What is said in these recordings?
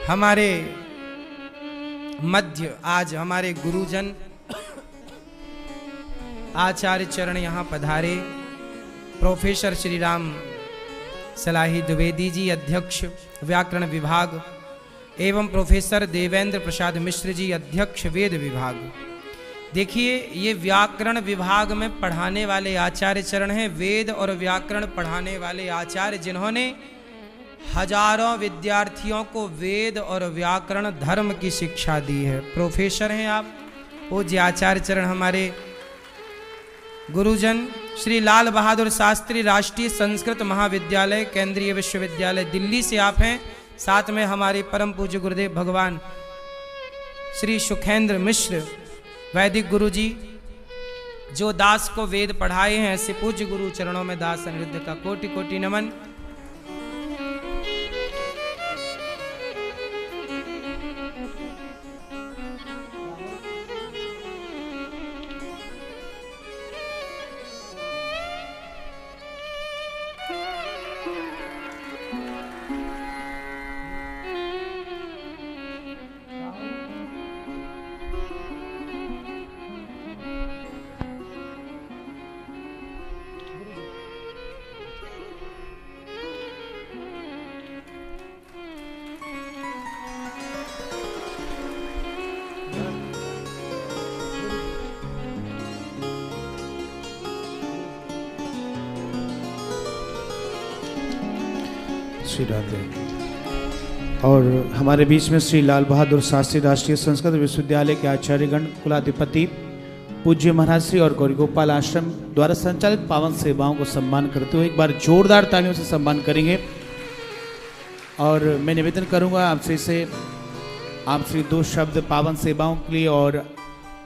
हमारे मध्य आज हमारे गुरुजन आचार्य चरण यहाँ पधारे। प्रोफेसर श्री राम सलाही द्विवेदी जी अध्यक्ष व्याकरण विभाग एवं प्रोफेसर देवेंद्र प्रसाद मिश्र जी अध्यक्ष वेद विभाग। देखिए ये व्याकरण विभाग में पढ़ाने वाले आचार्य चरण हैं, वेद और व्याकरण पढ़ाने वाले आचार्य जिन्होंने हजारों विद्यार्थियों को वेद और व्याकरण धर्म की शिक्षा दी है। प्रोफेसर हैं आप, पूज्य आचार्य चरण हमारे गुरुजन श्री लाल बहादुर शास्त्री राष्ट्रीय संस्कृत महाविद्यालय केंद्रीय विश्वविद्यालय दिल्ली से आप हैं। साथ में हमारे परम पूज्य गुरुदेव भगवान श्री सुखेंद्र मिश्र वैदिक गुरु जी जो दास को वेद पढ़ाए हैं। ऐसे पूज्य गुरु चरणों में दास अनिरुद्ध का कोटि कोटि नमन। श्री राधे। और हमारे बीच में श्री लाल बहादुर शास्त्री राष्ट्रीय संस्कृत विश्वविद्यालय के आचार्यगण कुलाधिपति पूज्य महाराज श्री और गौरी गोपाल आश्रम द्वारा संचालित पावन सेवाओं को सम्मान करते हुए एक बार जोरदार तालियों से सम्मान करेंगे। और मैं निवेदन करूंगा आपसे दो शब्द पावन सेवाओं के लिए और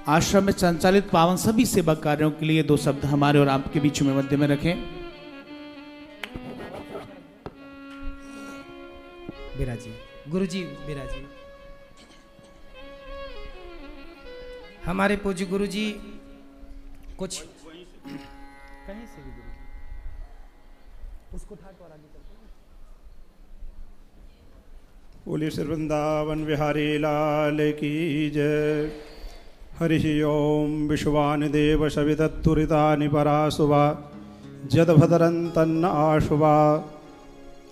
आश्रम में संचालित पावन सभी सेवा कार्यों के लिए दो शब्द हमारे और आपके बीच में मध्य में रखें। बिराजी गुरुजी बिराजी। हमारे पूज्य गुरुजी कुछ कहीं से भी गुरुजी उसको उठा के और आगे चलते हैं। बोलिए श्री वृंदावन बिहारी लाल की जय। हरि ओम विश्वानि देव सवितत्तुरितानि पराशुवा जदभदरन्तन्न आशुवा।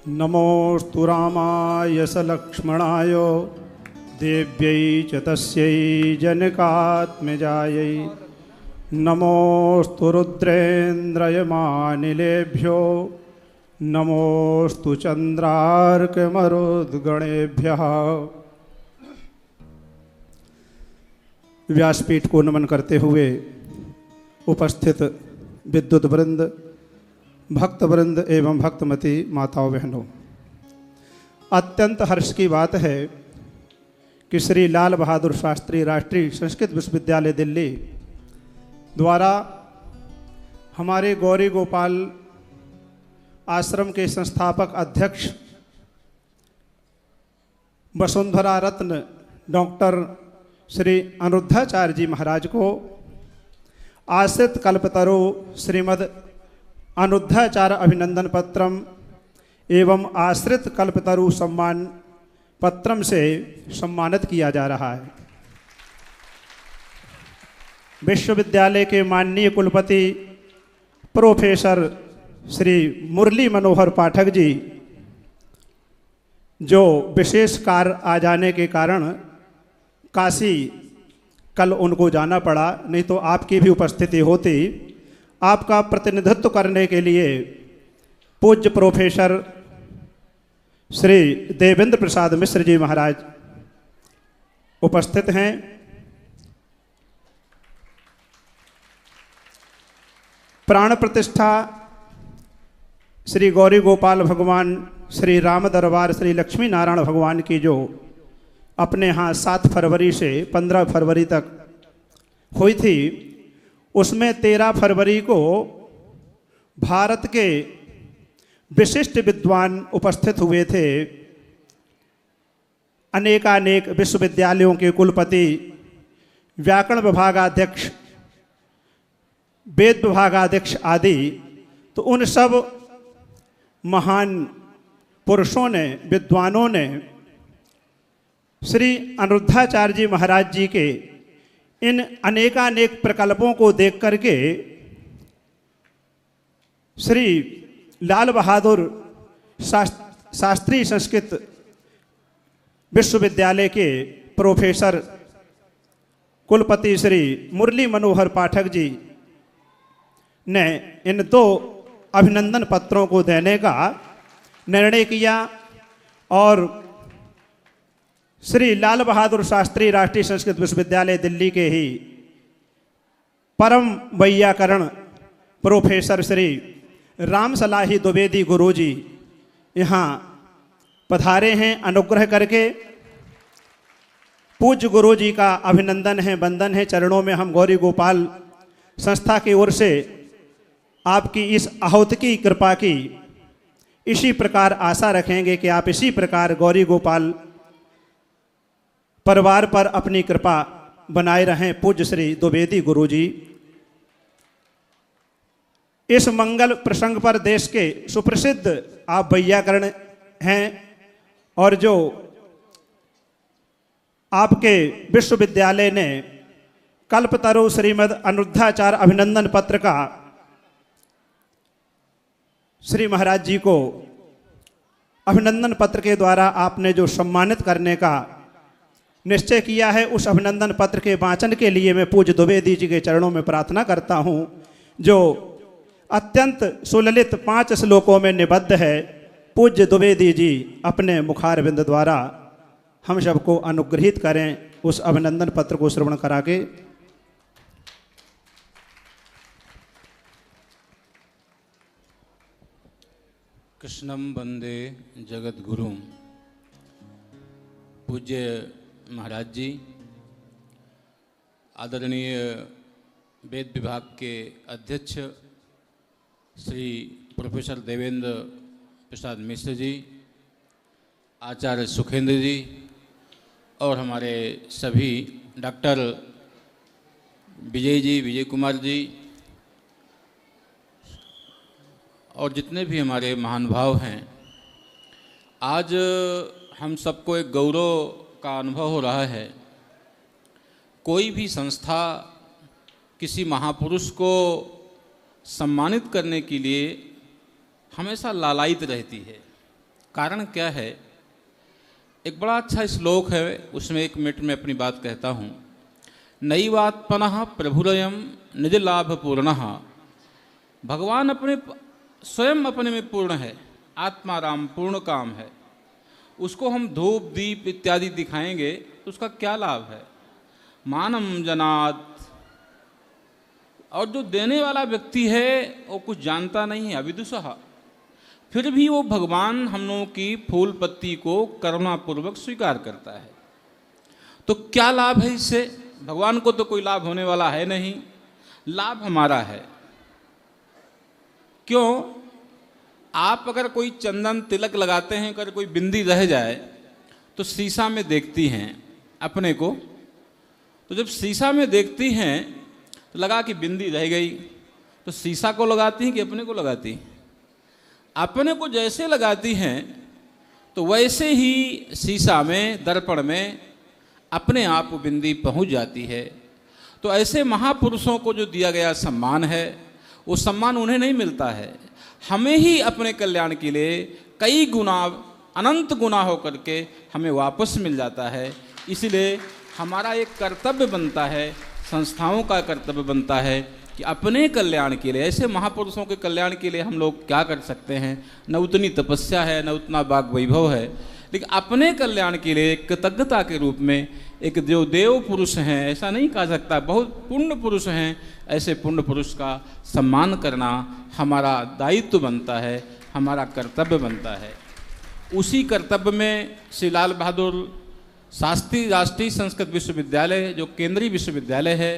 नमोस्तु रामाय स लक्ष्मणाय देव्यै च तस्यै जनकात्मजायै। नमोस्तु रुद्रेन्द्रयमानिलेभ्यो नमोस्तु चंद्रार्कमरुद्गणेभ्यः। व्यासपीठ को नमन करते हुए उपस्थित विद्युत वृंद, भक्त वृंद एवं भक्तमती माताओं बहनों, अत्यंत हर्ष की बात है कि श्री लाल बहादुर शास्त्री राष्ट्रीय संस्कृत विश्वविद्यालय दिल्ली द्वारा हमारे गौरी गोपाल आश्रम के संस्थापक अध्यक्ष वसुंधरा रत्न डॉक्टर श्री अनिरुद्धाचार्य जी महाराज को आश्रित कल्पतरु श्रीमद अनिरुद्धाचार्य अभिनंदन पत्रम एवं आश्रित कल्पतरु सम्मान पत्रम से सम्मानित किया जा रहा है। विश्वविद्यालय के माननीय कुलपति प्रोफेसर श्री मुरली मनोहर पाठक जी जो विशेष कार्य आ जाने के कारण काशी कल उनको जाना पड़ा, नहीं तो आपकी भी उपस्थिति होती। आपका प्रतिनिधित्व करने के लिए पूज्य प्रोफेसर श्री देवेंद्र प्रसाद मिश्र जी महाराज उपस्थित हैं। प्राण प्रतिष्ठा श्री गौरी गोपाल भगवान श्री राम दरबार श्री लक्ष्मी नारायण भगवान की जो अपने यहाँ 7 फरवरी से 15 फरवरी तक हुई थी, उसमें 13 फरवरी को भारत के विशिष्ट विद्वान उपस्थित हुए थे। अनेकानेक विश्वविद्यालयों के कुलपति, व्याकरण विभागाध्यक्ष, वेद विभागाध्यक्ष आदि। तो उन सब महान पुरुषों ने, विद्वानों ने श्री अनिरुद्धाचार्य जी महाराज जी के इन अनेकानेक प्रकल्पों को देख करके श्री लाल बहादुर शास्त्री संस्कृत विश्वविद्यालय के प्रोफेसर कुलपति श्री मुरली मनोहर पाठक जी ने इन 2 अभिनंदन पत्रों को देने का निर्णय किया और श्री लाल बहादुर शास्त्री राष्ट्रीय संस्कृत विश्वविद्यालय दिल्ली के ही परम वैयाकरण प्रोफेसर श्री राम सलाही द्विवेदी गुरुजी यहाँ पधारे हैं। अनुग्रह करके पूज्य गुरुजी का अभिनंदन है, वंदन है। चरणों में हम गौरी गोपाल संस्था की ओर से आपकी इस आहुति की कृपा की इसी प्रकार आशा रखेंगे कि आप इसी प्रकार गौरी गोपाल परिवार पर अपनी कृपा बनाए रहें। पूज्य श्री द्विवेदी गुरुजी इस मंगल प्रसंग पर देश के सुप्रसिद्ध आप वैयाकरण हैं और जो आपके विश्वविद्यालय ने कल्पतरु श्रीमद् अनिरुद्धाचार्य अभिनंदन पत्र का श्री महाराज जी को अभिनंदन पत्र के द्वारा आपने जो सम्मानित करने का निश्चय किया है, उस अभिनंदन पत्र के वाचन के लिए मैं पूज्य द्विवेदी जी के चरणों में प्रार्थना करता हूं, जो अत्यंत सुललित 5 श्लोकों में निबद्ध है। पूज्य द्विवेदी जी अपने मुखारविंद द्वारा हम सबको अनुग्रहित करें उस अभिनंदन पत्र को श्रवण करा के। कृष्णं वंदे जगत गुरुम। पूज्य महाराज जी, आदरणीय वेद विभाग के अध्यक्ष श्री प्रोफेसर देवेंद्र प्रसाद मिश्र जी, आचार्य सुखेंद्र जी और हमारे सभी डॉक्टर विजय जी, विजय कुमार जी और जितने भी हमारे महानुभाव हैं, आज हम सबको एक गौरव का अनुभव हो रहा है। कोई भी संस्था किसी महापुरुष को सम्मानित करने के लिए हमेशा लालायित रहती है। कारण क्या है? एक बड़ा अच्छा श्लोक है, उसमें 1 मिनट में अपनी बात कहता हूँ। नैवात्मनः प्रभुरयम निज लाभ पूर्णः। भगवान स्वयं अपने में पूर्ण है, आत्मा राम पूर्ण काम है। उसको हम धूप दीप इत्यादि दिखाएंगे तो उसका क्या लाभ है? मानम जनात। और जो देने वाला व्यक्ति है वो कुछ जानता नहीं है, अविदुषः, फिर भी वो भगवान हम लोगों की फूल पत्ती को करुणापूर्वक स्वीकार करता है। तो क्या लाभ है इससे? भगवान को तो कोई लाभ होने वाला है नहीं, लाभ हमारा है। क्यों? आप अगर कोई चंदन तिलक लगाते हैं, अगर कोई बिंदी रह जाए तो शीशा में देखती हैं अपने को। तो जब शीशा में देखती हैं तो लगा कि बिंदी रह गई, तो शीशा को लगाती हैं कि अपने को लगाती हैं? अपने को जैसे लगाती हैं तो वैसे ही शीशा में, दर्पण में अपने आप बिंदी पहुंच जाती है। तो ऐसे महापुरुषों को जो दिया गया सम्मान है, वो सम्मान उन्हें नहीं मिलता है, हमें ही अपने कल्याण के लिए कई गुना, अनंत गुना होकर के हमें वापस मिल जाता है। इसलिए हमारा एक कर्तव्य बनता है, संस्थाओं का कर्तव्य बनता है कि अपने कल्याण के लिए, ऐसे महापुरुषों के कल्याण के लिए हम लोग क्या कर सकते हैं? न उतनी तपस्या है, न उतना वाग वैभव है, लेकिन अपने कल्याण के लिए कृतज्ञता के रूप में एक जो देव पुरुष हैं, ऐसा नहीं कहा सकता, बहुत पुण्य पुरुष हैं, ऐसे पुण्य पुरुष का सम्मान करना हमारा दायित्व बनता है, हमारा कर्तव्य बनता है। उसी कर्तव्य में श्री लाल बहादुर शास्त्री राष्ट्रीय संस्कृत विश्वविद्यालय, जो केंद्रीय विश्वविद्यालय है,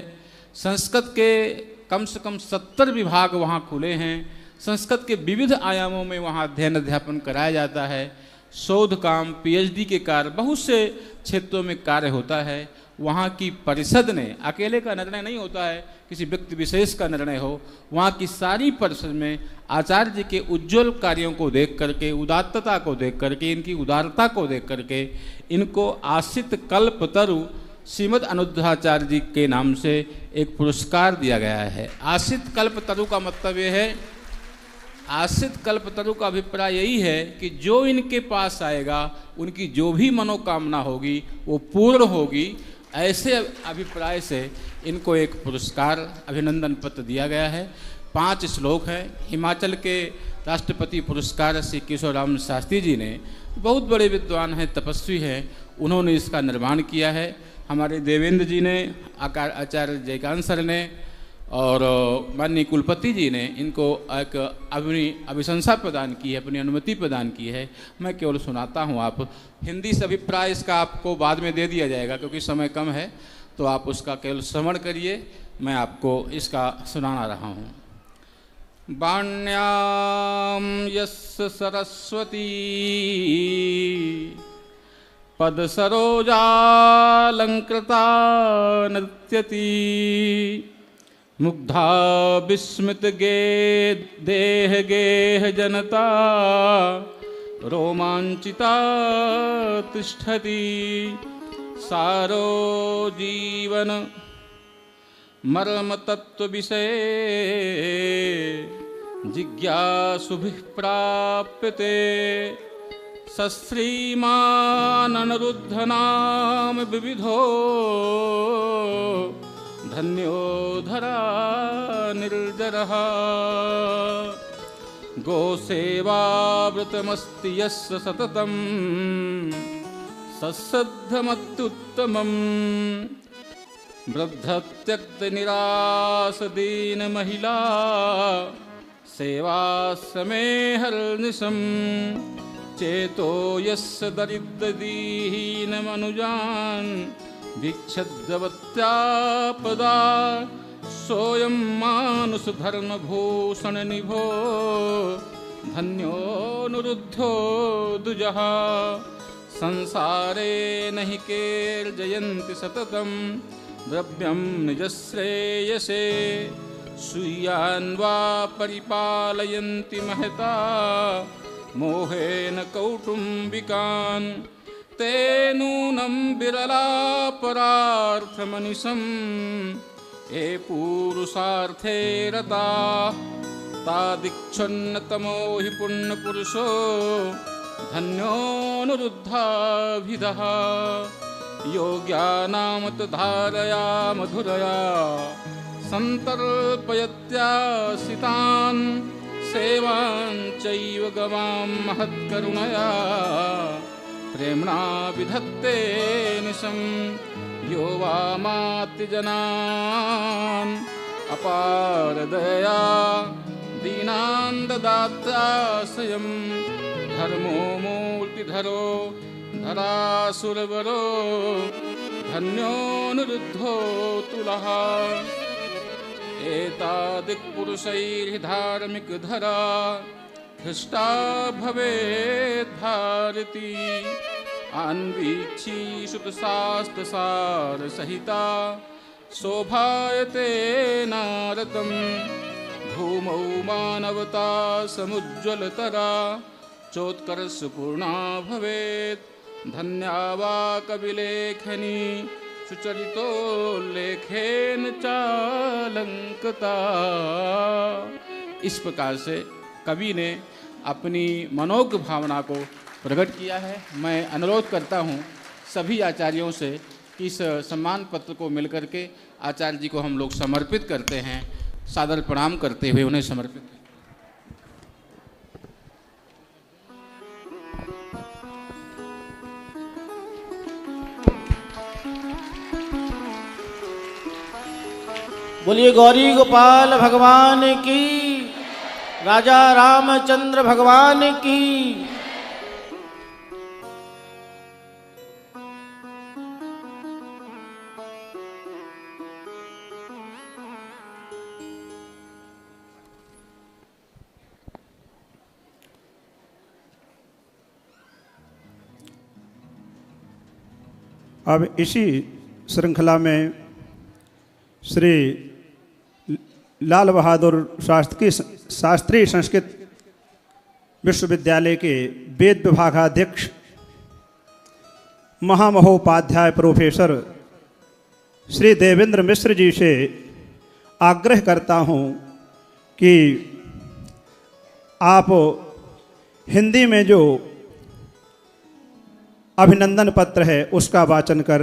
संस्कृत के कम से कम 70 विभाग वहाँ खुले हैं। संस्कृत के विविध आयामों में वहाँ अध्ययन अध्यापन कराया जाता है। शोध काम, PhD के कार्य, बहुत से क्षेत्रों में कार्य होता है। वहाँ की परिषद ने, अकेले का निर्णय नहीं होता है, किसी व्यक्ति विशेष का निर्णय हो, वहाँ की सारी परिषद में आचार्य जी के उज्जवल कार्यों को देख करके, उदात्तता को देख करके, इनकी उदारता को देख करके इनको आसित कल्पतरु श्रीमद् अनुरुद्धाचार्य जी के नाम से एक पुरस्कार दिया गया है। आसित कल्पतरु का मतलब ये है, आसित कल्पतरु का अभिप्राय यही है कि जो इनके पास आएगा उनकी जो भी मनोकामना होगी वो पूर्ण होगी। ऐसे अभिप्राय से इनको एक पुरस्कार, अभिनंदन पत्र दिया गया है। 5 श्लोक हैं। हिमाचल के राष्ट्रपति पुरस्कार श्री किशोराम शास्त्री जी ने, बहुत बड़े विद्वान हैं, तपस्वी हैं, उन्होंने इसका निर्माण किया है। हमारे देवेंद्र जी ने, आचार्य जयकांत सर ने और माननीय कुलपति जी ने इनको एक अभिशंसा प्रदान की है, अपनी अनुमति प्रदान की है। मैं केवल सुनाता हूँ। आप हिंदी से अभिप्राय इसका आपको बाद में दे दिया जाएगा क्योंकि समय कम है, तो आप उसका केवल श्रवण करिए। मैं आपको इसका सुनाना रहा हूँ। वाण्याम यस्य सरस्वती पद सरोजालंकृता नृत्यति मुग्धा विस्मित गे देह गेह जनता रोमांचिता तिष्ठति सारो जीवन मर्म तत्व विषय जिज्ञासुभिः प्राप्यते सश्रीमान अनिरुद्ध नाम विविधो धन्यो धरा निर्जरः गोसेवावृतमस्ति यस्य सततं सस्सद्धमत्युत्तमम् वृद्धत्यक्तनिरासदीन महिला सेवाश्रमे हर्निशं चेतो यस्य दरिद्रदीहीनमनुजान् भिक्षद्वत्यापदा सोऽयं मानुषधर्मभूषणनिभो धन्योऽनुरुद्धो दुजः संसारे नहि केर्जयन्ति सततं द्रव्यं निजश्रेयसे स्वीयान् वा परिपालयन्ति महता मोहेन कौटुम्बिकान् ते नूनं विरलापरार्थमनिशं ये पुरुषार्थे रता तादिच्छन्नतमो हि पुण्यपुरुषो धन्योऽनुरुद्धाभिधः योग्यानामतधारया मधुरया सन्तर्पयत्यासितान् सेवाञ्चैव गवां महत्करुणया प्रेम्णा विधत्ते निशं यो वामात्यजनान् अपारदया दीनान् ददात्याश्रयं धर्मो मूर्तिधरो धरासुरवरो धन्योऽनुरुद्धो तुलः एतादिक्पुरुषैर्धार्मिकधरा हृष्टा भवेद् भारती अन्वीक्षी शुतशास्त्रसारसहिता शोभायते नारदं भूमौ मानवता समुज्ज्वलतरा चोत्कर्षपूर्णा भवेत् धन्या वा कविलेखनी सुचरितोल्लेखेन चालंकता। इस प्रकार से कवि ने अपनी मनोज्ञ भावना को प्रकट किया है। मैं अनुरोध करता हूँ सभी आचार्यों से कि इस सम्मान पत्र को मिलकर के आचार्य जी को हम लोग समर्पित करते हैं। सादर प्रणाम करते हुए उन्हें समर्पित। बोलिए गौरी गोपाल भगवान की, राजा रामचंद्र भगवान की। अब इसी श्रृंखला में श्री लाल बहादुर शास्त्री संस्कृत विश्वविद्यालय के वेद विभागाध्यक्ष महामहोपाध्याय प्रोफेसर श्री देवेंद्र मिश्र जी से आग्रह करता हूं कि आप हिंदी में जो अभिनंदन पत्र है उसका वाचन कर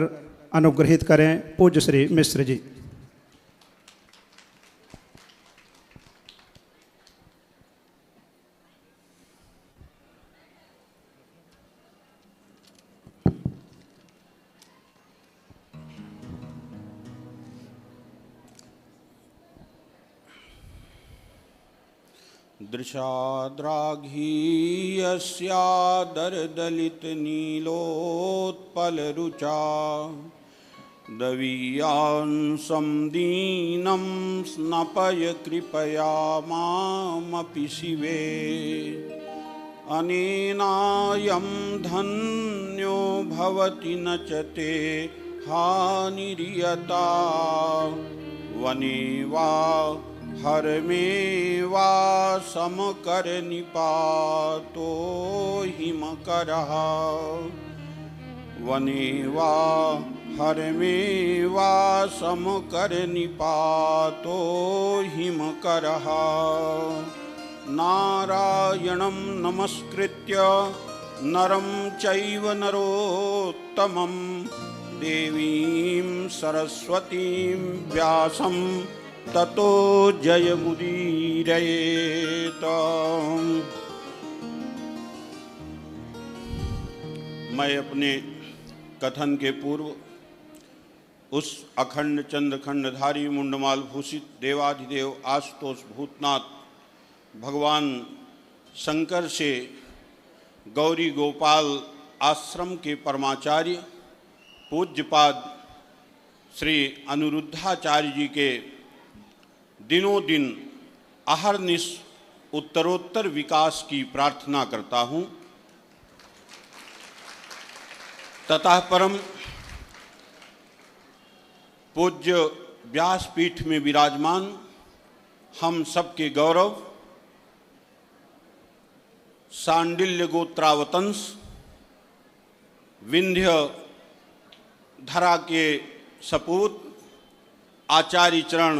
अनुग्रहित करें। पूज्य श्री मिश्र जी। दृशाद्राघीयस्यादरदलितनीलोत्पलरुचा दवीयांसं दीनं स्नपय कृपया मामपि शिवे अनेनायं धन्यो भवति न च ते हानिर्यता वने वा हरमे वा समकर निपातो हिमकरः वने वा हरमे वा समकर निपातो हिमकरः नारायणं नमस्कृत्य नरं चैव नरोत्तमं देवीं सरस्वतीं व्यासं ततो जयमुदीरयेत। मैं अपने कथन के पूर्व उस अखंड चंद्रखंडधारी मुंडमाल भूषित देवाधिदेव आशुतोष भूतनाथ भगवान शंकर से गौरी गोपाल आश्रम के परमाचार्य पूज्यपाद श्री अनिरुद्धाचार्य जी के दिनों दिन अहरनिश उत्तरोत्तर विकास की प्रार्थना करता हूँ। ततः परम पूज्य व्यासपीठ में विराजमान हम सबके गौरव सांडिल्य गोत्रावतंस विंध्य धरा के सपूत आचार्य चरण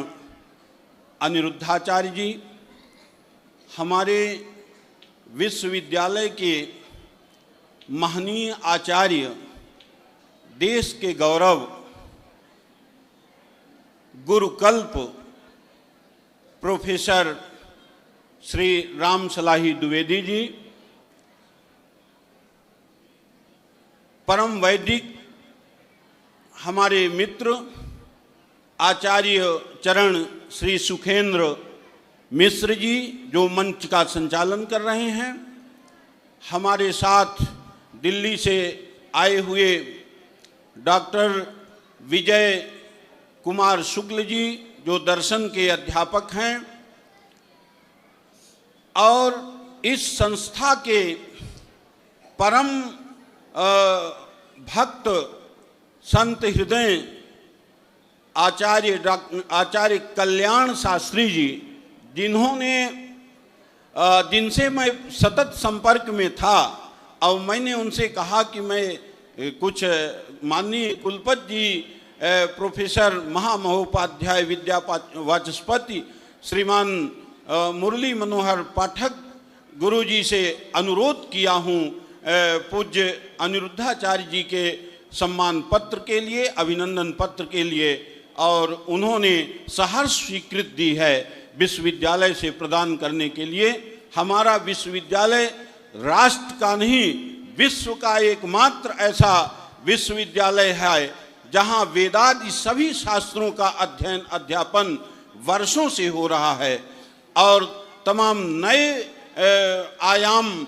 अनिरुद्धाचार्य जी, हमारे विश्वविद्यालय के महनीय आचार्य, देश के गौरव गुरुकल्प प्रोफेसर श्री राम सलाही द्विवेदी जी, परम वैदिक हमारे मित्र आचार्य चरण श्री सुखेंद्र मिश्र जी जो मंच का संचालन कर रहे हैं, हमारे साथ दिल्ली से आए हुए डॉक्टर विजय कुमार शुक्ल जी जो दर्शन के अध्यापक हैं, और इस संस्था के परम भक्त संत हृदय आचार्य कल्याण शास्त्री जी, जिनसे मैं सतत संपर्क में था और मैंने उनसे कहा कि मैं कुछ माननीय कुलपति जी प्रोफेसर महामहोपाध्याय विद्या वाचस्पति श्रीमान मुरली मनोहर पाठक गुरुजी से अनुरोध किया हूँ पूज्य अनिरुद्धाचार्य जी के सम्मान पत्र के लिए, अभिनंदन पत्र के लिए, और उन्होंने सहर्ष स्वीकृति दी है विश्वविद्यालय से प्रदान करने के लिए। हमारा विश्वविद्यालय राष्ट्र का नहीं, विश्व का एकमात्र ऐसा विश्वविद्यालय है जहां वेदादि सभी शास्त्रों का अध्ययन अध्यापन वर्षों से हो रहा है और तमाम नए आयाम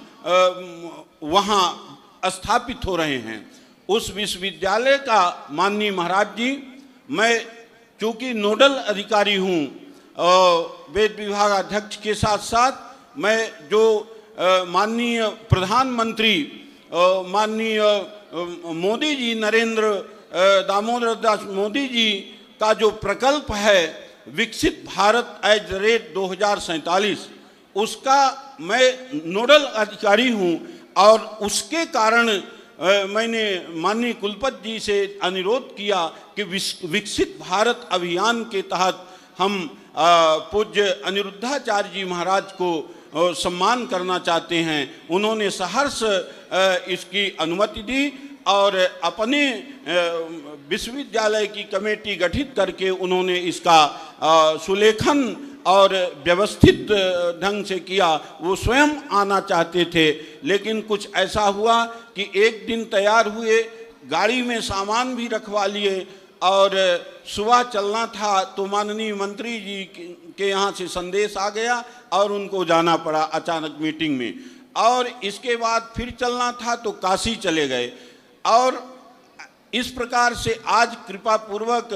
वहां स्थापित हो रहे हैं। उस विश्वविद्यालय का माननीय महाराज जी, मैं चूँकि नोडल अधिकारी हूँ वेद विभाग अध्यक्ष के साथ साथ मैं जो माननीय प्रधानमंत्री माननीय मोदी जी नरेंद्र दामोदर दास मोदी जी का जो प्रकल्प है विकसित भारत @2047, उसका मैं नोडल अधिकारी हूं और उसके कारण मैंने माननीय कुलपति जी से अनुरोध किया कि विकसित भारत अभियान के तहत हम पूज्य अनिरुद्धाचार्य जी महाराज को सम्मान करना चाहते हैं। उन्होंने सहर्ष इसकी अनुमति दी और अपने विश्वविद्यालय की कमेटी गठित करके उन्होंने इसका सुलेखन और व्यवस्थित ढंग से किया। वो स्वयं आना चाहते थे, लेकिन कुछ ऐसा हुआ कि एक दिन तैयार हुए, गाड़ी में सामान भी रखवा लिए और सुबह चलना था तो माननीय मंत्री जी के यहाँ से संदेश आ गया और उनको जाना पड़ा अचानक मीटिंग में। और इसके बाद फिर चलना था तो काशी चले गए। और इस प्रकार से आज कृपा पूर्वक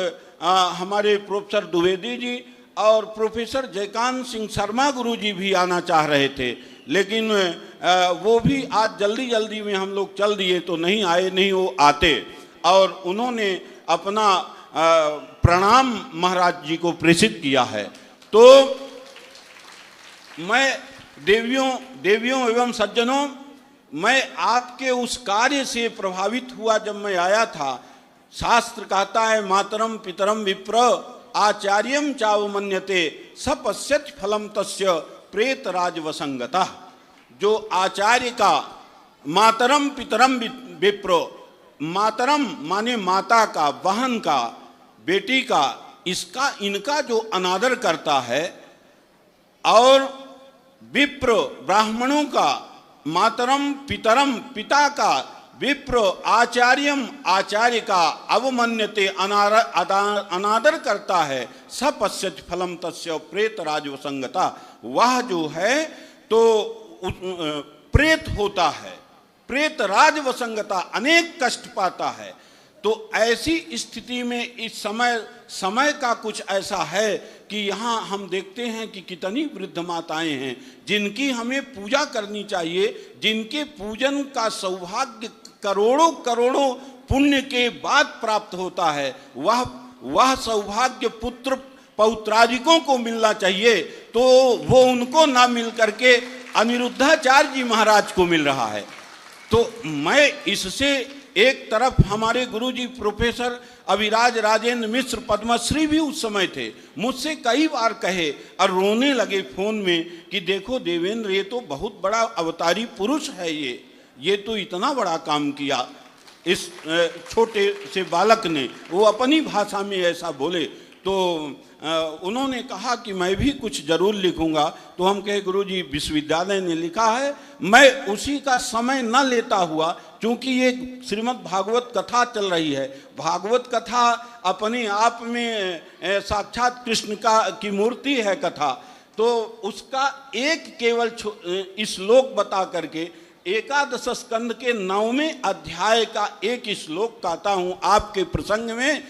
हमारे प्रोफेसर द्विवेदी जी और प्रोफेसर जयकांत सिंह शर्मा गुरु जी भी आना चाह रहे थे, लेकिन वो भी आज जल्दी जल्दी में हम लोग चल दिए तो नहीं आए, नहीं वो आते। और उन्होंने अपना प्रणाम महाराज जी को प्रेषित किया है। तो मैं देवियों एवं सज्जनों, मैं आपके उस कार्य से प्रभावित हुआ जब मैं आया था। शास्त्र कहता है मातरम पितरम विप्र आचार्यम चावमन्यते सपश्यत फलम तस्य प्रेत राजवसंगता। जो आचार्य का मातरम पितरम विप्रो, मातरम माने माता का, बहन का, बेटी का, इनका जो अनादर करता है, और विप्र ब्राह्मणों का, मातरम पितरम पिता का, विप्र आचार्यम आचार्य का अवमन्यते अनादर करता है, सपश्यत फलम तस्य प्रेत राजवसंगता। वह जो है तो प्रेत होता है, प्रेत राजवसंगता, अनेक कष्ट पाता है। तो ऐसी स्थिति में इस समय का कुछ ऐसा है कि यहाँ हम देखते हैं कि कितनी वृद्ध माताएं हैं जिनकी हमें पूजा करनी चाहिए, जिनके पूजन का सौभाग्य करोड़ों करोड़ों पुण्य के बाद प्राप्त होता है। वह सौभाग्य पुत्र पौत्रादिकों को मिलना चाहिए, तो वो उनको ना मिल करके अनिरुद्धाचार्य जी महाराज को मिल रहा है। तो मैं इससे एक तरफ हमारे गुरुजी प्रोफेसर अभिराज राजेंद्र मिश्र पद्मश्री भी उस समय थे, मुझसे कई बार कहे और रोने लगे फोन में कि देखो देवेंद्र, ये तो बहुत बड़ा अवतारी पुरुष है, ये तो इतना बड़ा काम किया इस छोटे से बालक ने। वो अपनी भाषा में ऐसा बोले तो उन्होंने कहा कि मैं भी कुछ जरूर लिखूंगा। तो हम कहे गुरुजी विश्वविद्यालय ने लिखा है, मैं उसी का समय न लेता हुआ, क्योंकि ये श्रीमद् भागवत कथा चल रही है। भागवत कथा अपने आप में साक्षात कृष्ण की मूर्ति है कथा, तो उसका एक केवल श्लोक बता करके एकादश स्कंद के 9वें अध्याय का एक श्लोक कहता हूँ आपके प्रसंग में,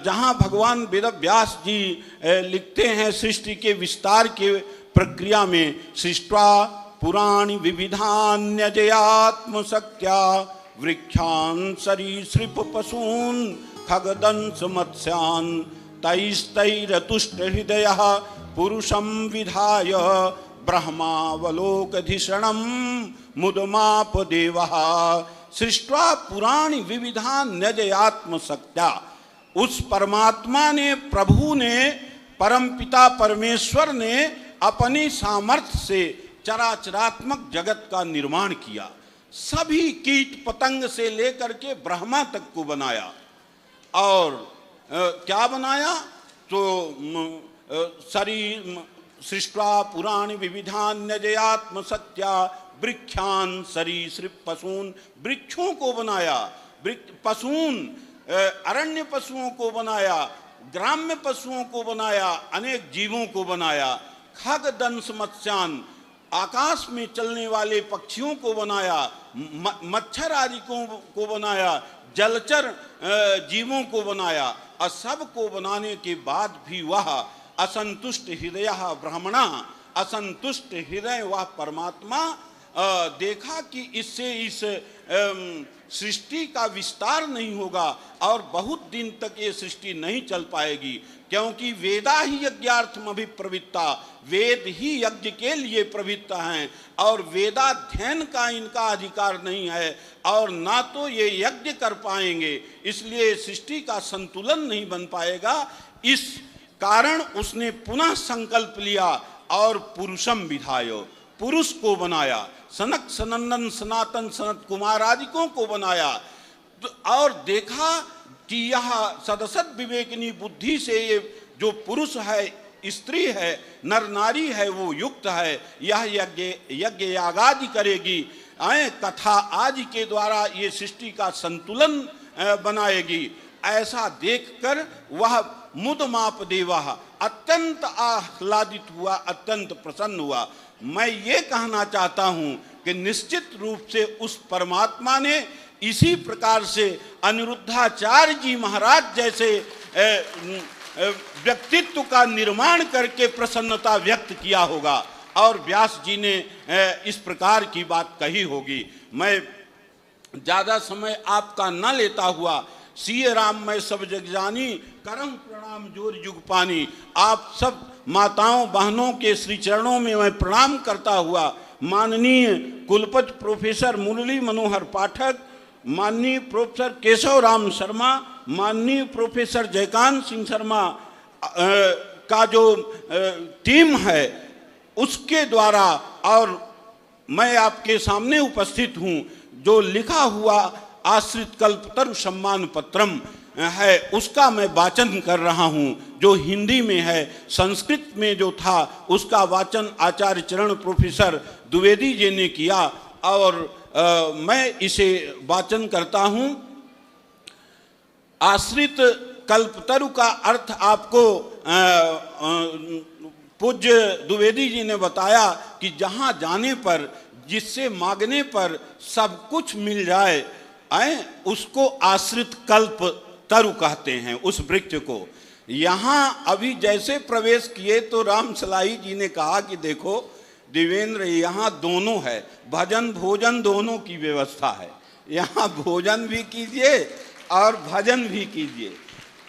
जहाँ भगवान वेद व्यास जी लिखते हैं सृष्टि के विस्तार के प्रक्रिया में, सृष्ट्वा पुराणी विविधान्यजयात्म शक्त्या वृक्षान सरीसृप पशून खगदंश मत्स्यान तैस्तैरतुष्ट हृदय पुरुषम विधाय ब्रह्मावलोकधिषणम मुदमाप देवः सृष्ट्वा पुराणी विविधान्यजयात्म शक्त्या। उस परमात्मा ने, प्रभु ने, परमपिता परमेश्वर ने अपनी सामर्थ्य से चराचरात्मक जगत का निर्माण किया। सभी कीट पतंग से लेकर के ब्रह्मा तक को बनाया। और क्या बनाया? तो सृष्ट्वा पुराणी विविधान्यजयात्म सत्या वृक्षान सरीसृप पशून, वृक्षों को बनाया, पशून अरण्य पशुओं को बनाया, ग्राम्य पशुओं को बनाया, अनेक जीवों को बनाया, खग दंश मत्स्यान आकाश में चलने वाले पक्षियों को बनाया, मच्छर आदि को बनाया, जलचर जीवों को और सब को बनाने के बाद भी वह असंतुष्ट हृदय ब्रह्मणा, असंतुष्ट हृदय वह परमात्मा देखा कि इससे इस सृष्टि का विस्तार नहीं होगा और बहुत दिन तक ये सृष्टि नहीं चल पाएगी, क्योंकि वेदा ही यज्ञार्थम अभिप्रवृत्ता, वेद ही यज्ञ के लिए प्रवृत्त हैं और वेदाध्ययन का इनका अधिकार नहीं है और ना तो ये यज्ञ कर पाएंगे, इसलिए सृष्टि का संतुलन नहीं बन पाएगा। इस कारण उसने पुनः संकल्प लिया और पुरुषम विधायो, पुरुष को बनाया, सनक सनंदन सनातन सनत कुमार आदिकों को बनाया और देखा कि यह सदसद विवेकिनी बुद्धि से ये जो पुरुष है, स्त्री है, नर नारी है, वो युक्त है, यह यज्ञ यागादि करेगी, कथा आदि के द्वारा ये सृष्टि का संतुलन बनाएगी। ऐसा देखकर वह मुदमाप देवा अत्यंत आह्लादित हुआ, अत्यंत प्रसन्न हुआ। मैं ये कहना चाहता हूँ कि निश्चित रूप से उस परमात्मा ने इसी प्रकार से अनिरुद्धाचार्य जी महाराज जैसे व्यक्तित्व का निर्माण करके प्रसन्नता व्यक्त किया होगा और व्यास जी ने इस प्रकार की बात कही होगी। मैं ज़्यादा समय आपका न लेता हुआ, सिय राम मैं सब जग जानी, करम प्रणाम जोर युग पानी, आप सब माताओं बहनों के श्री चरणों में मैं प्रणाम करता हुआ माननीय कुलपति प्रोफेसर मुरली मनोहर पाठक, माननीय प्रोफेसर केशव राम शर्मा, माननीय प्रोफेसर जयकांत सिंह शर्मा का जो टीम है उसके द्वारा, और मैं आपके सामने उपस्थित हूँ, जो लिखा हुआ आश्रित कल्पतरु सम्मान पत्रम है उसका मैं वाचन कर रहा हूँ, जो हिंदी में है। संस्कृत में जो था उसका वाचन आचार्य चरण प्रोफेसर द्विवेदी जी ने किया और मैं इसे वाचन करता हूँ। आश्रित कल्पतरु का अर्थ आपको पूज्य द्विवेदी जी ने बताया कि जहाँ जाने पर, जिससे मांगने पर सब कुछ मिल जाए, उसको आश्रित कल्प तरु कहते हैं उस वृक्ष को। यहाँ अभी जैसे प्रवेश किए तो राम सलाही जी ने कहा कि देखो देवेंद्र, यहाँ दोनों है, भजन भोजन दोनों की व्यवस्था है, यहाँ भोजन भी कीजिए और भजन भी कीजिए।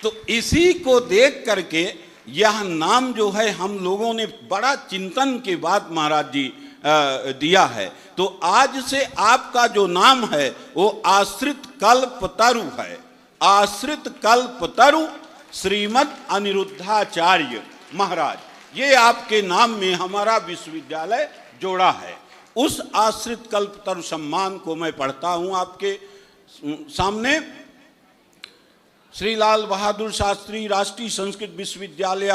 तो इसी को देख करके यह नाम जो है हम लोगों ने बड़ा चिंतन के बाद महाराज जी दिया है। तो आज से आपका जो नाम है वो आश्रित कल्पतरु है, आश्रित कल्पतरु श्रीमद अनिरुद्धाचार्य महाराज, ये आपके नाम में हमारा विश्वविद्यालय जोड़ा है। उस आश्रित कल्पतरु सम्मान को मैं पढ़ता हूँ आपके सामने। श्री लाल बहादुर शास्त्री राष्ट्रीय संस्कृत विश्वविद्यालय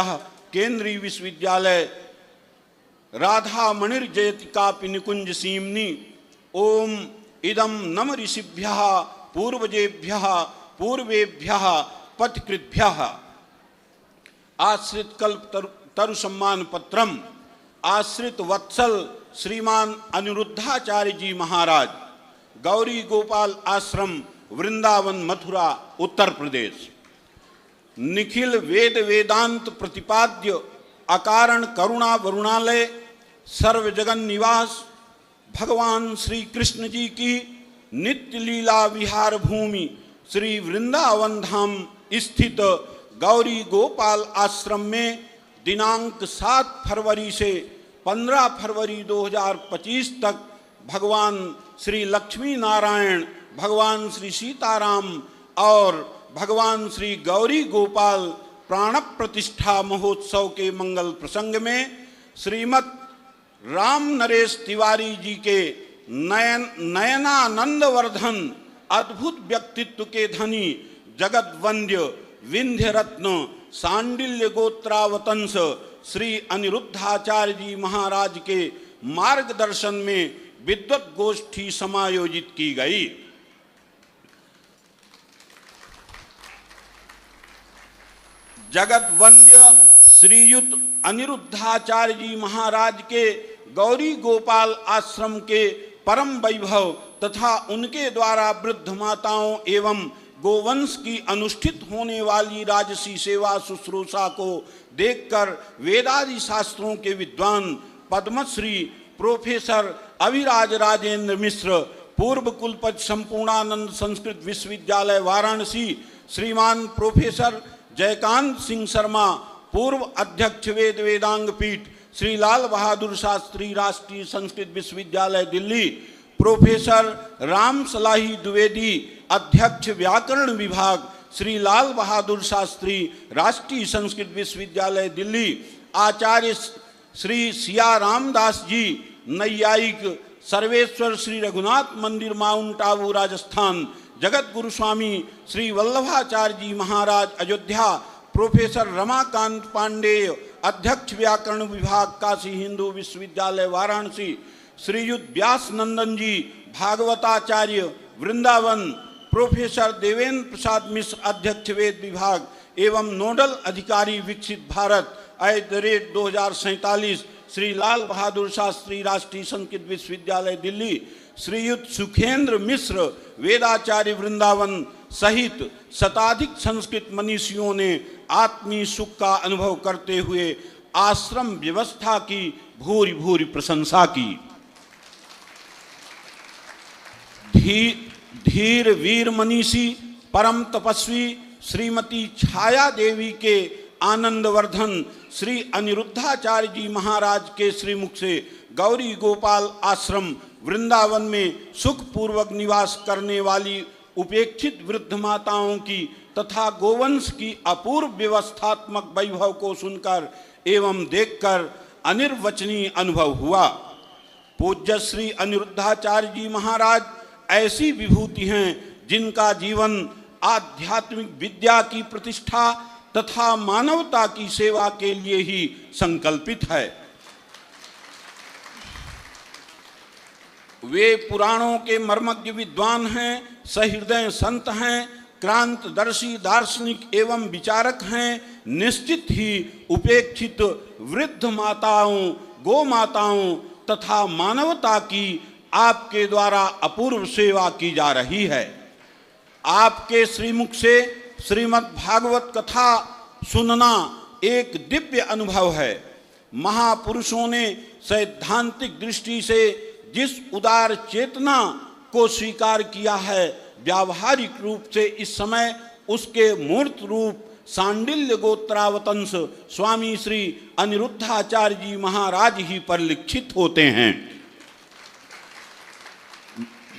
केंद्रीय विश्वविद्यालय राधा मणिर्जयति कापि निकुंज सीमनी, ओम इदम नम ऋषिभ्यः पूर्वजेभ्यः पूर्वेभ्यः पथकृद्भ्यः आश्रित कल्प तरु सम्मान पत्रम आश्रित वत्सल श्रीमान अनिरुद्धाचार्य जी महाराज, गौरी गोपाल आश्रम, वृंदावन मथुरा उत्तर प्रदेश। निखिल वेद वेदांत प्रतिपाद्य अकारण करुणा वरुणालय सर्व जगन निवास भगवान श्री कृष्ण जी की नित्य लीला विहार भूमि श्री वृंदावन धाम स्थित गौरी गोपाल आश्रम में दिनांक 7 फरवरी से 15 फरवरी 2025 तक भगवान श्री लक्ष्मी नारायण, भगवान श्री सीताराम और भगवान श्री गौरी गोपाल प्राण प्रतिष्ठा महोत्सव के मंगल प्रसंग में श्रीमद राम नरेश तिवारी जी के नयनानंद वर्धन अद्भुत व्यक्तित्व के धनी जगत वंद्य विंध्य रत्न सांडिल्य गोत्रावतंस श्री अनिरुद्धाचार्य जी महाराज के मार्गदर्शन में विद्वत गोष्ठी समायोजित की गई। जगत वंद्य श्रीयुत अनिरुद्धाचार्य जी महाराज के गौरी गोपाल आश्रम के परम वैभव तथा उनके द्वारा वृद्ध माताओं एवं गोवंश की अनुष्ठित होने वाली राजसी सेवा शुश्रूषा को देखकर वेदादि शास्त्रों के विद्वान पद्मश्री प्रोफेसर अभिराज राजेंद्र मिश्र, पूर्व कुलपति संपूर्णानंद संस्कृत विश्वविद्यालय वाराणसी, श्रीमान प्रोफेसर जयकांत सिंह शर्मा, पूर्व अध्यक्ष वेद वेदांग पीठ, श्री लाल बहादुर शास्त्री राष्ट्रीय संस्कृत विश्वविद्यालय दिल्ली, प्रोफेसर राम सलाही द्विवेदी, अध्यक्ष व्याकरण विभाग, श्री लाल बहादुर शास्त्री राष्ट्रीय संस्कृत विश्वविद्यालय दिल्ली, आचार्य श्री सिया रामदास जी नैयायिक, सर्वेश्वर श्री रघुनाथ मंदिर माउंट आबू राजस्थान, जगत गुरु स्वामी श्री वल्लभाचार्य जी महाराज अयोध्या, प्रोफेसर रमाकांत पांडेय, अध्यक्ष व्याकरण विभाग काशी हिंदू विश्वविद्यालय वाराणसी, श्रीयुत व्यास नंदन जी भागवताचार्य वृंदावन, प्रोफेसर देवेंद्र प्रसाद मिश्र, अध्यक्ष वेद विभाग एवं नोडल अधिकारी विकसित भारत @2047, श्री लाल बहादुर शास्त्री राष्ट्रीय संस्कृत विश्वविद्यालय दिल्ली, श्रीयुत सुखेंद्र मिश्र वेदाचार्य वृंदावन सहित शताधिक संस्कृत मनीषियों ने आत्मीय सुख का अनुभव करते हुए आश्रम व्यवस्था की भूरि भूरि प्रशंसा की। धीर वीर मनीषी परम तपस्वी श्रीमती छाया देवी के आनंदवर्धन श्री अनिरुद्धाचार्य जी महाराज के श्रीमुख से गौरी गोपाल आश्रम वृंदावन में सुखपूर्वक निवास करने वाली उपेक्षित वृद्ध माताओं की तथा गोवंश की अपूर्व व्यवस्थात्मक वैभव को सुनकर एवं देखकर अनिर्वचनीय अनुभव हुआ। पूज्य श्री अनिरुद्धाचार्य जी महाराज ऐसी विभूति हैं जिनका जीवन आध्यात्मिक विद्या की प्रतिष्ठा तथा मानवता की सेवा के लिए ही संकल्पित है। वे पुराणों के मर्मज्ञ विद्वान हैं, सहृदय संत हैं, क्रांतदर्शी दार्शनिक एवं विचारक हैं। निश्चित ही उपेक्षित वृद्ध माताओं, गो माताओं तथा मानवता की आपके द्वारा अपूर्व सेवा की जा रही है। आपके श्रीमुख से श्रीमद् भागवत कथा सुनना एक दिव्य अनुभव है। महापुरुषों ने सैद्धांतिक दृष्टि से जिस उदार चेतना को स्वीकार किया है, व्यावहारिक रूप से इस समय उसके मूर्त रूप सांडिल्य गोत्रावतंस स्वामी श्री अनिरुद्धाचार्य जी महाराज ही परिलक्षित होते हैं।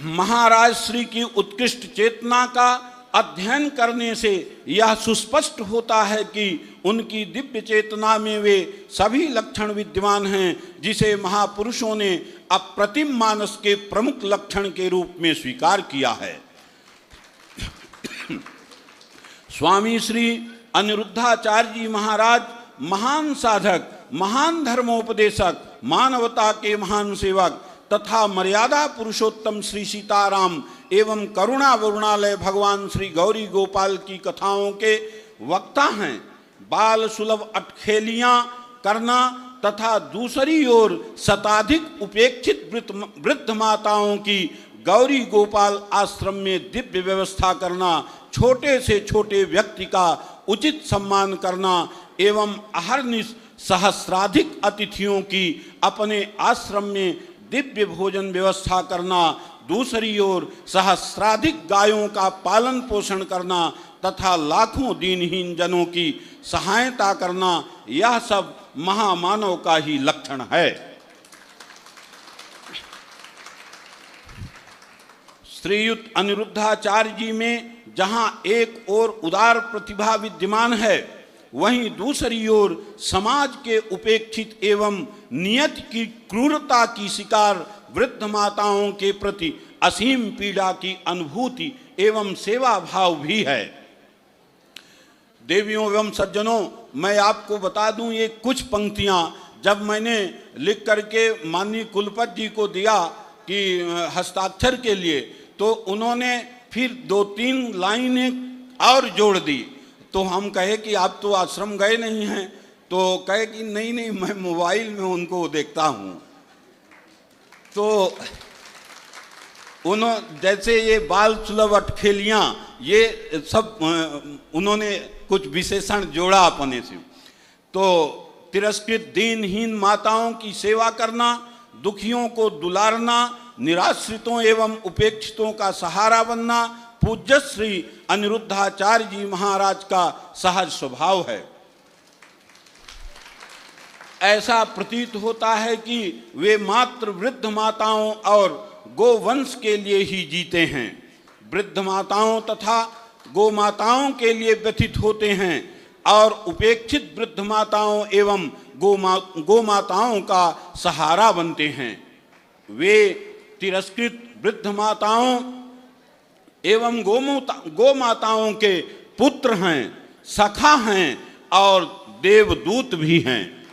महाराज श्री की उत्कृष्ट चेतना का अध्ययन करने से यह सुस्पष्ट होता है कि उनकी दिव्य चेतना में वे सभी लक्षण विद्यमान हैं जिसे महापुरुषों ने अप्रतिम मानस के प्रमुख लक्षण के रूप में स्वीकार किया है। स्वामी श्री अनिरुद्धाचार्य जी महाराज महान साधक, महान धर्मोपदेशक, मानवता के महान सेवक तथा मर्यादा पुरुषोत्तम श्री सीताराम एवं करुणा वरुणालय भगवान श्री गौरी गोपाल की कथाओं के वक्ता हैं। बाल सुलभ अटखेलियां करना तथा दूसरी ओर शताधिक उपेक्षित वृद्ध माताओं की गौरी गोपाल आश्रम में दिव्य व्यवस्था करना, छोटे से छोटे व्यक्ति का उचित सम्मान करना एवं अहर्निश सहस्राधिक अतिथियों की अपने आश्रम में दिव्य भोजन व्यवस्था करना, दूसरी ओर सहस्राधिक गायों का पालन पोषण करना तथा लाखों दीनहीन जनों की सहायता करना, यह सब महामानव का ही लक्षण है। श्रीयुत अनिरुद्धाचार्य जी में जहाँ एक ओर उदार प्रतिभा विद्यमान है, वहीं दूसरी ओर समाज के उपेक्षित एवं नियत की क्रूरता की शिकार वृद्ध माताओं के प्रति असीम पीड़ा की अनुभूति एवं सेवा भाव भी है। देवियों एवं सज्जनों, मैं आपको बता दूं, ये कुछ पंक्तियां जब मैंने लिख करके माननीय कुलपति जी को दिया कि हस्ताक्षर के लिए, तो उन्होंने फिर 2-3 लाइनें और जोड़ दी। तो हम कहे कि आप तो आश्रम गए नहीं हैं, तो कहे कि नहीं नहीं, मैं मोबाइल में उनको देखता हूँ। तो जैसे ये बाल सुलभ अटखेलियाँ, ये सब उन्होंने कुछ विशेषण जोड़ा अपने से। तो तिरस्कृत दीनहीन माताओं की सेवा करना, दुखियों को दुलारना, निराश्रितों एवं उपेक्षितों का सहारा बनना पूज्य श्री अनिरुद्धाचार्य जी महाराज का सहज स्वभाव है। ऐसा प्रतीत होता है कि वे मात्र वृद्ध माताओं और गोवंश के लिए ही जीते हैं, वृद्ध माताओं तथा गो माताओं के लिए व्यथित होते हैं और उपेक्षित वृद्ध माताओं एवं गो माताओं का सहारा बनते हैं। वे तिरस्कृत वृद्ध माताओं एवं गो माताओं के पुत्र हैं, सखा हैं और देवदूत भी हैं।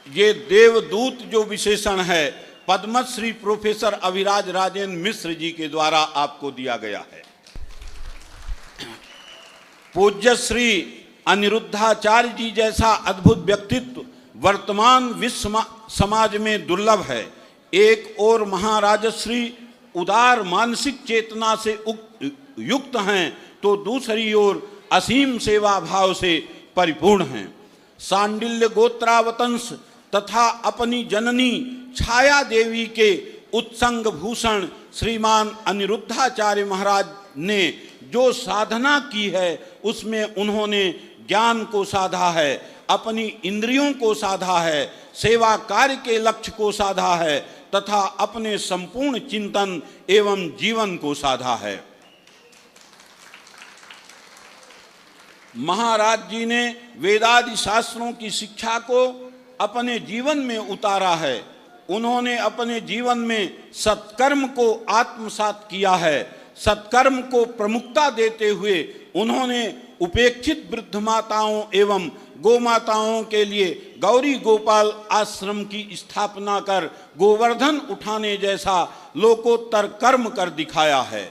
ये देवदूत जो विशेषण है पद्मश्री प्रोफेसर अभिराज राजेंद्र मिश्र जी के द्वारा आपको दिया गया है। पूज्य श्री अनिरुद्धाचार्य जी जैसा अद्भुत व्यक्तित्व वर्तमान विश्व समाज में दुर्लभ है। एक और महाराजश्री उदार मानसिक चेतना से युक्त हैं तो दूसरी ओर असीम सेवा भाव से परिपूर्ण हैं। सांडिल्य गोत्रावतंस तथा अपनी जननी छाया देवी के उत्संग भूषण श्रीमान अनिरुद्धाचार्य महाराज ने जो साधना की है उसमें उन्होंने ज्ञान को साधा है, अपनी इंद्रियों को साधा है, सेवा कार्य के लक्ष्य को साधा है तथा अपने संपूर्ण चिंतन एवं जीवन को साधा है। महाराज जी ने वेदादि शास्त्रों की शिक्षा को अपने जीवन में उतारा है। उन्होंने अपने जीवन में सत्कर्म को आत्मसात किया है। सत्कर्म को प्रमुखता देते हुए उन्होंने उपेक्षित वृद्ध माताओं एवं गो माताओं के लिए गौरी गोपाल आश्रम की स्थापना कर गोवर्धन उठाने जैसा लोकोत्तर कर्म कर दिखाया है।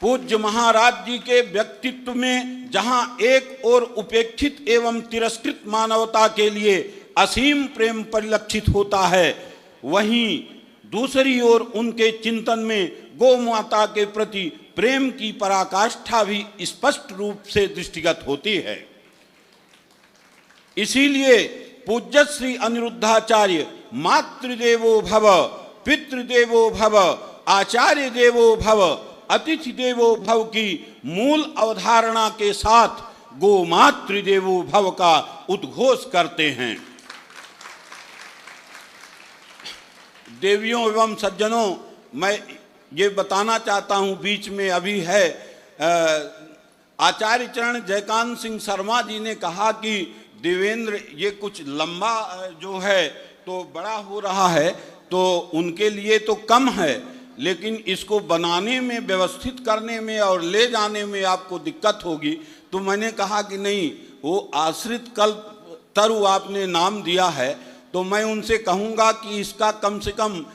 पूज्य महाराज जी के व्यक्तित्व में जहां एक ओर उपेक्षित एवं तिरस्कृत मानवता के लिए असीम प्रेम परिलक्षित होता है, वहीं दूसरी ओर उनके चिंतन में गौ माता के प्रति प्रेम की पराकाष्ठा भी स्पष्ट रूप से दृष्टिगत होती है। इसीलिए पूज्य श्री अनिरुद्धाचार्य मातृदेवो भव, पितृदेवो भव, आचार्य देवो भव, अतिथि देवो भव की मूल अवधारणा के साथ गो मातृदेवो भव का उद्घोष करते हैं। देवियों एवं सज्जनों, मैं ये बताना चाहता हूँ, बीच में अभी है आचार्य चरण जयकांत सिंह शर्मा जी ने कहा कि देवेंद्र ये कुछ लंबा जो है तो बड़ा हो रहा है, तो उनके लिए तो कम है, लेकिन इसको बनाने में, व्यवस्थित करने में और ले जाने में आपको दिक्कत होगी। तो मैंने कहा कि नहीं, वो आश्रित कल्प तरु आपने नाम दिया है, तो मैं उनसे कहूँगा कि इसका कम से कम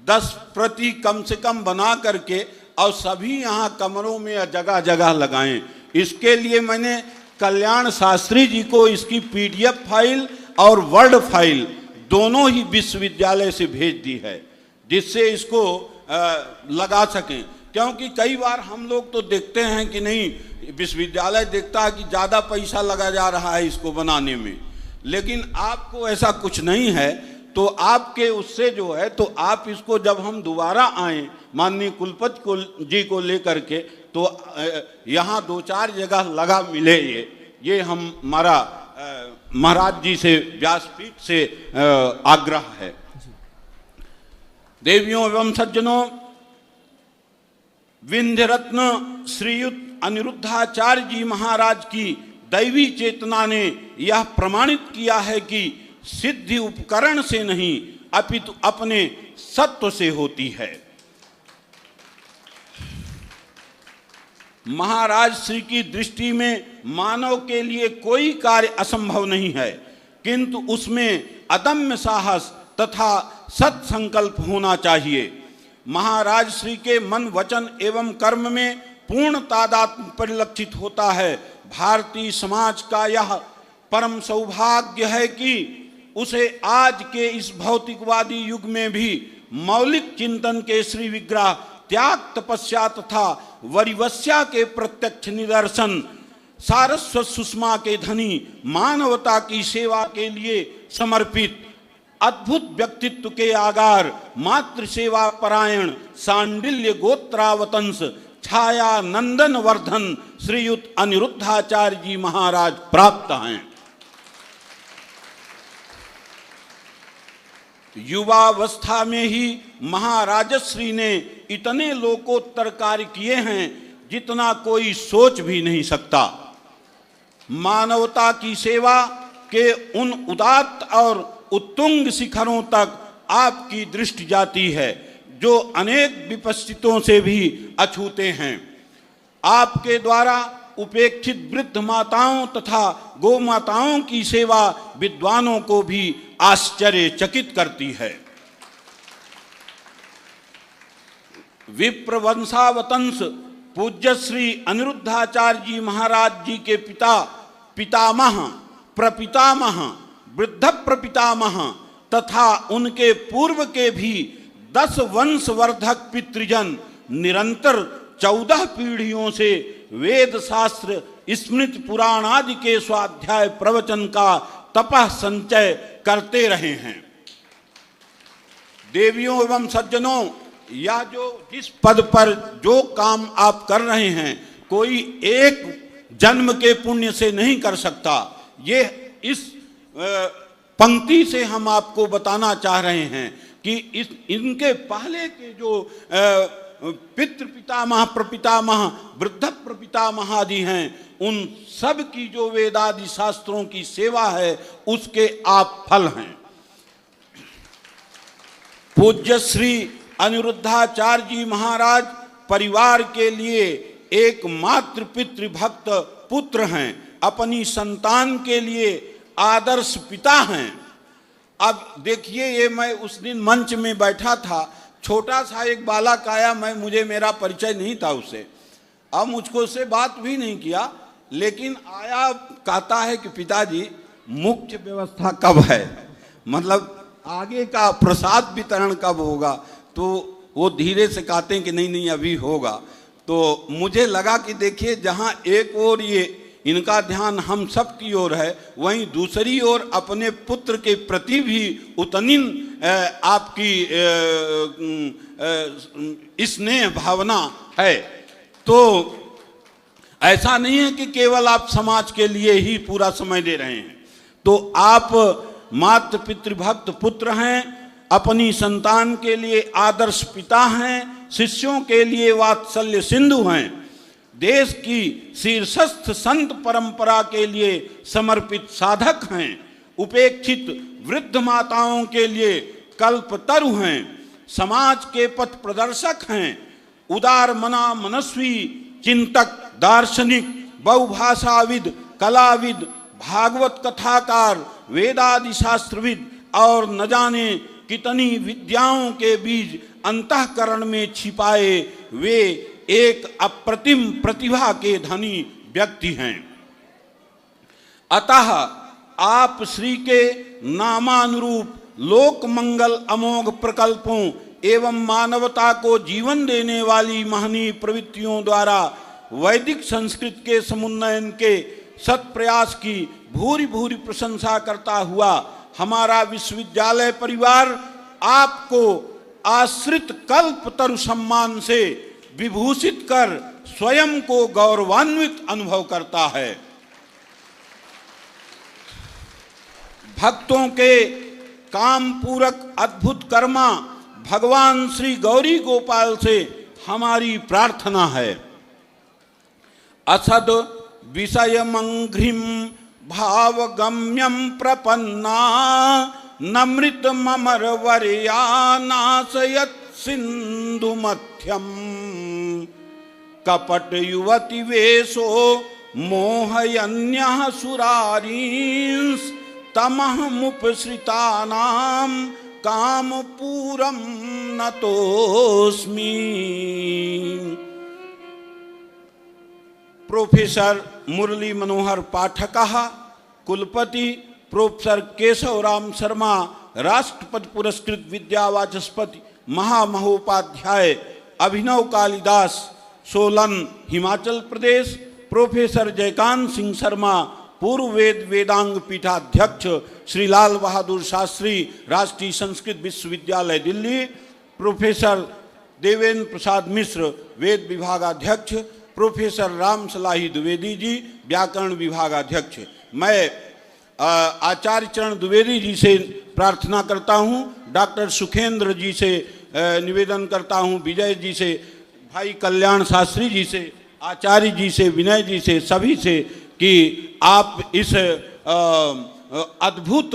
10 प्रति कम से कम बना करके और सभी यहाँ कमरों में जगह जगह लगाएं। इसके लिए मैंने कल्याण शास्त्री जी को इसकी PDF फाइल और वर्ड फाइल दोनों ही विश्वविद्यालय से भेज दी है, जिससे इसको लगा सकें। क्योंकि कई बार हम लोग तो देखते हैं कि नहीं, विश्वविद्यालय देखता है कि ज़्यादा पैसा लगा जा रहा है इसको बनाने में, लेकिन आपको ऐसा कुछ नहीं है। तो आपके उससे जो है, तो आप इसको जब हम दोबारा आएँ माननीय कुलपति जी को लेकर के, तो यहाँ 2-4 जगह लगा मिले ये हमारा महाराज जी से, व्यासपीठ से आग्रह है। देवियों एवं सज्जनों, विंध्य रत्न श्रीयुत अनिरुद्धाचार्य जी महाराज की दैवी चेतना ने यह प्रमाणित किया है कि सिद्धि उपकरण से नहीं अपितु अपने सत्व से होती है। महाराज श्री की दृष्टि में मानव के लिए कोई कार्य असंभव नहीं है, किंतु उसमें अदम्य साहस तथा सत्संकल्प होना चाहिए। महाराज श्री के मन, वचन एवं कर्म में पूर्ण तादात्म्य परिलक्षित होता है। भारतीय समाज का यह परम सौभाग्य है कि उसे आज के इस भौतिकवादी युग में भी मौलिक चिंतन के श्री विग्रह, त्याग, तपस्या तथा वरिवस्या के प्रत्यक्ष निदर्शन सारस्वत सुषमा के धनी, मानवता की सेवा के लिए समर्पित, अद्भुत व्यक्तित्व के आगार, मातृ सेवा परायण, सांडिल्य गोत्रावतंस, छाया नंदन वर्धन श्रीयुत अनिरुद्धाचार्य जी महाराज प्राप्त हैं। युवावस्था में ही महाराजश्री ने इतने लोकोत्तर कार्य किए हैं जितना कोई सोच भी नहीं सकता। मानवता की सेवा के उन उदात्त और उत्तुंग शिखरों तक आपकी दृष्टि जाती है जो अनेक विपस्थितों से भी अछूते हैं। आपके द्वारा उपेक्षित वृद्ध माताओं तथा गौ माताओं की सेवा विद्वानों को भी आश्चर्यचकित करती है। विप्र वंशावतंस पूज्य श्री अनिरुद्धाचार्य जी महाराज जी के पितामह, प्रपितामह, वृद्ध प्रपितामह तथा उनके पूर्व के भी 10 वंशवर्धक पितृजन निरंतर 14 पीढ़ियों से वेद शास्त्र, स्मृति पुराण आदि के स्वाध्याय प्रवचन का तपः संचय करते रहे हैं। देवियों एवं सज्जनों, या जो जिस पद पर जो काम आप कर रहे हैं कोई एक जन्म के पुण्य से नहीं कर सकता। ये इस पंक्ति से हम आपको बताना चाह रहे हैं कि इनके पहले के जो पितृ पितामह, प्रपितामह, वृद्ध प्रपितामह आदि हैं, उन सब की जो वेदादि शास्त्रों की सेवा है उसके आप फल हैं। पूज्य श्री अनिरुद्धाचार्य जी महाराज परिवार के लिए एक मात्र पितृभक्त पुत्र हैं, अपनी संतान के लिए आदर्श पिता हैं। अब देखिए, ये मैं उस दिन मंच में बैठा था, छोटा सा एक बालक आया, मुझे मेरा परिचय नहीं था उससे, अब मुझको उससे बात भी नहीं किया, लेकिन आया, कहता है कि पिताजी मुख्य व्यवस्था कब है, मतलब आगे का प्रसाद वितरण कब होगा। तो वो धीरे से कहते हैं कि नहीं नहीं अभी होगा। तो मुझे लगा कि देखिए, जहाँ एक ओर ये इनका ध्यान हम सब की ओर है, वहीं दूसरी ओर अपने पुत्र के प्रति भी उतनी आपकी स्नेह भावना है। तो ऐसा नहीं है कि केवल आप समाज के लिए ही पूरा समय दे रहे हैं। तो आप मातृ पितृभक्त पुत्र हैं, अपनी संतान के लिए आदर्श पिता हैं, शिष्यों के लिए वात्सल्य सिंधु हैं, देश की शीर्षस्थ संत परंपरा के लिए समर्पित साधक हैं, उपेक्षित वृद्ध माताओं के लिए कल्पतरु हैं, समाज के पथ प्रदर्शक हैं, उदार मना मनस्वी चिंतक, दार्शनिक, बहुभाषाविद, कलाविद, भागवत कथाकार, वेदादि शास्त्रविद और न जाने कितनी विद्याओं के बीज अंतःकरण में छिपाए वे एक अप्रतिम प्रतिभा के धनी व्यक्ति हैं। अतः आप श्री के नामानुरूप लोक मंगल अमोघ प्रकल्पों एवं मानवता को जीवन देने वाली महनीय प्रवृत्तियों द्वारा वैदिक संस्कृत के समुन्नयन के सत्प्रयास की भूरि भूरि प्रशंसा करता हुआ हमारा विश्वविद्यालय परिवार आपको आश्रित कल्पतरु सम्मान से विभूषित कर स्वयं को गौरवान्वित अनुभव करता है। भक्तों के काम पूरक अद्भुत कर्मा भगवान श्री गौरी गोपाल से हमारी प्रार्थना है। असद विषय मंघ्रिम भावगम्यम प्रपन्ना नमृत ममर वर्या नाशयत सिंधु मध्यम कपट युवती वेशो मोहयन्यः सुरारींस तमः मुपसृतानां कामपूरं नतोस्मि। प्रोफेसर मुरली मनोहर पाठकः, कुलपति प्रोफेसर केशवराम शर्मा, राष्ट्रपति पुरस्कृत विद्यावाचस्पति महामहोपाध्याय अभिनव कालिदास, सोलन हिमाचल प्रदेश, प्रोफेसर जयकांत सिंह शर्मा, पूर्व वेदांग पीठाध्यक्ष श्री लाल बहादुर शास्त्री, राष्ट्रीय संस्कृत विश्वविद्यालय दिल्ली, प्रोफेसर देवेंद्र प्रसाद मिश्र, वेद विभागाध्यक्ष, प्रोफेसर राम सलाही द्विवेदी जी, व्याकरण विभागाध्यक्ष। मैं आचार्य चरण द्विवेदी जी से प्रार्थना करता हूं, डॉक्टर सुखेंद्र जी से निवेदन करता हूं, विजय जी से, भाई कल्याण शास्त्री जी से, आचार्य जी से, विनय जी से, सभी से कि आप इस अद्भुत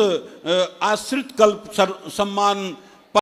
आश्रित कल्प सम्मान